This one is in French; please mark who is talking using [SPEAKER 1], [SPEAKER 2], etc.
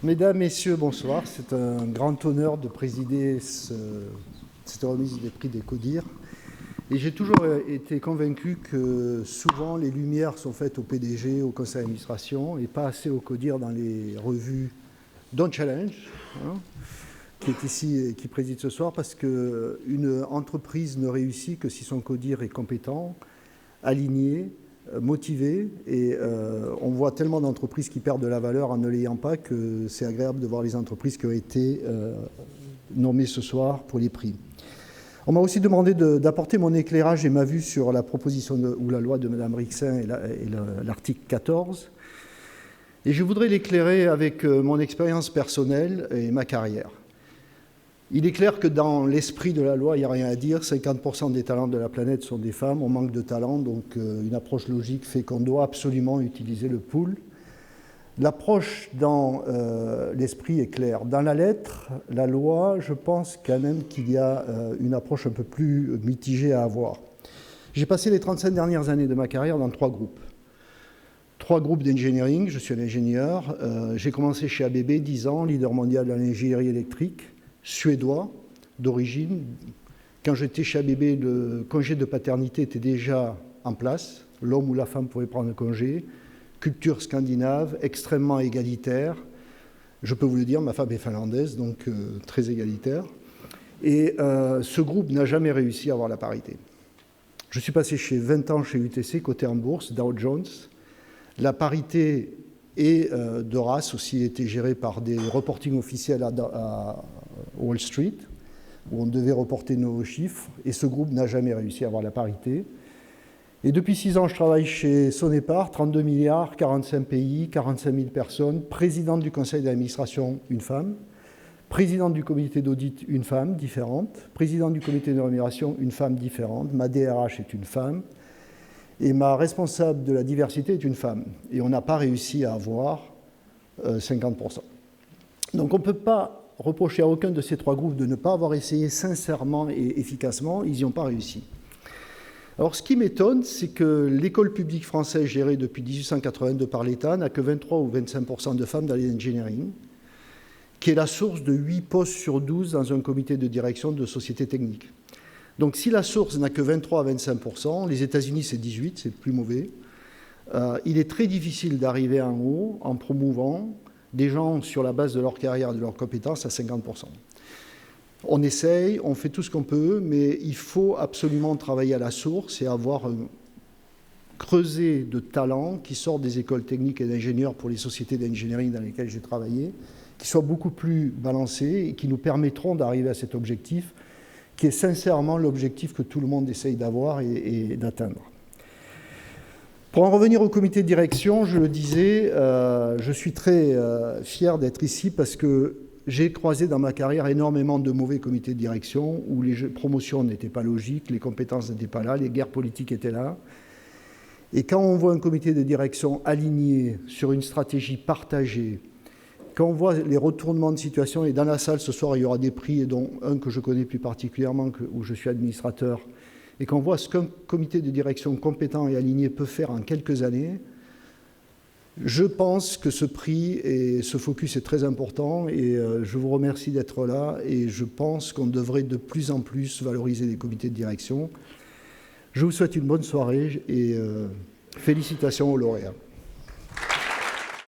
[SPEAKER 1] Mesdames, Messieurs, bonsoir. C'est un grand honneur de présider cette remise des prix des CODIR. Et j'ai toujours été convaincu que souvent les lumières sont faites au PDG, au conseil d'administration, et pas assez au CODIR dans les revues Don't Challenge, hein, qui est ici et qui préside ce soir, parce qu'une entreprise ne réussit que si son CODIR est compétent, aligné, motivé, et on voit tellement d'entreprises qui perdent de la valeur en ne l'ayant pas que c'est agréable de voir les entreprises qui ont été nommées ce soir pour les prix. On m'a aussi demandé d'apporter mon éclairage et ma vue sur la proposition ou la loi de Mme Rixain et l'article 14. Et je voudrais l'éclairer avec mon expérience personnelle et ma carrière. Il est clair que dans l'esprit de la loi, il n'y a rien à dire. 50% des talents de la planète sont des femmes. On manque de talents, donc une approche logique fait qu'on doit absolument utiliser le pool. L'approche dans l'esprit est claire. Dans la lettre, la loi, je pense quand même qu'il y a une approche un peu plus mitigée à avoir. J'ai passé les 35 dernières années de ma carrière dans trois groupes. Trois groupes d'engineering, je suis un ingénieur. J'ai commencé chez ABB, 10 ans, leader mondial de l'ingénierie électrique, suédois d'origine. Quand j'étais chez ABB, le congé de paternité était déjà en place. L'homme ou la femme pouvait prendre un congé. Culture scandinave, extrêmement égalitaire. Je peux vous le dire, ma femme est finlandaise, donc très égalitaire. Et ce groupe n'a jamais réussi à avoir la parité. Je suis passé 20 ans chez UTC, coté en bourse, Dow Jones. La parité et de race aussi était gérée par des reportings officiels à Wall Street, où on devait reporter nos chiffres, et ce groupe n'a jamais réussi à avoir la parité. Et depuis 6 ans, je travaille chez Sonepar, 32 milliards, 45 pays, 45 000 personnes, présidente du conseil d'administration, une femme, présidente du comité d'audit, une femme différente, présidente du comité de rémunération, une femme différente, ma DRH est une femme, et ma responsable de la diversité est une femme. Et on n'a pas réussi à avoir 50%. Donc on ne peut pas reprocher à aucun de ces trois groupes de ne pas avoir essayé sincèrement et efficacement, ils n'y ont pas réussi. Alors, ce qui m'étonne, c'est que l'école publique française gérée depuis 1882 par l'État n'a que 23 ou 25% de femmes dans l'engineering, qui est la source de 8 postes sur 12 dans un comité de direction de sociétés techniques. Donc, si la source n'a que 23 à 25%, les États-Unis, c'est 18, c'est plus mauvais, il est très difficile d'arriver en haut en promouvant des gens sur la base de leur carrière et de leurs compétences à 50%. On essaye, on fait tout ce qu'on peut, mais il faut absolument travailler à la source et avoir un creuset de talents qui sortent des écoles techniques et d'ingénieurs pour les sociétés d'engineering dans lesquelles j'ai travaillé, qui soient beaucoup plus balancés et qui nous permettront d'arriver à cet objectif, qui est sincèrement l'objectif que tout le monde essaye d'avoir et d'atteindre. Pour en revenir au comité de direction, je le disais, je suis très fier d'être ici parce que j'ai croisé dans ma carrière énormément de mauvais comités de direction où les promotions n'étaient pas logiques, les compétences n'étaient pas là, les guerres politiques étaient là. Et quand on voit un comité de direction aligné sur une stratégie partagée, quand on voit les retournements de situation, et dans la salle ce soir il y aura des prix, et dont un que je connais plus particulièrement, où je suis administrateur, et qu'on voit ce qu'un comité de direction compétent et aligné peut faire en quelques années, je pense que ce prix et ce focus est très important et je vous remercie d'être là et je pense qu'on devrait de plus en plus valoriser les comités de direction. Je vous souhaite une bonne soirée et félicitations aux lauréats.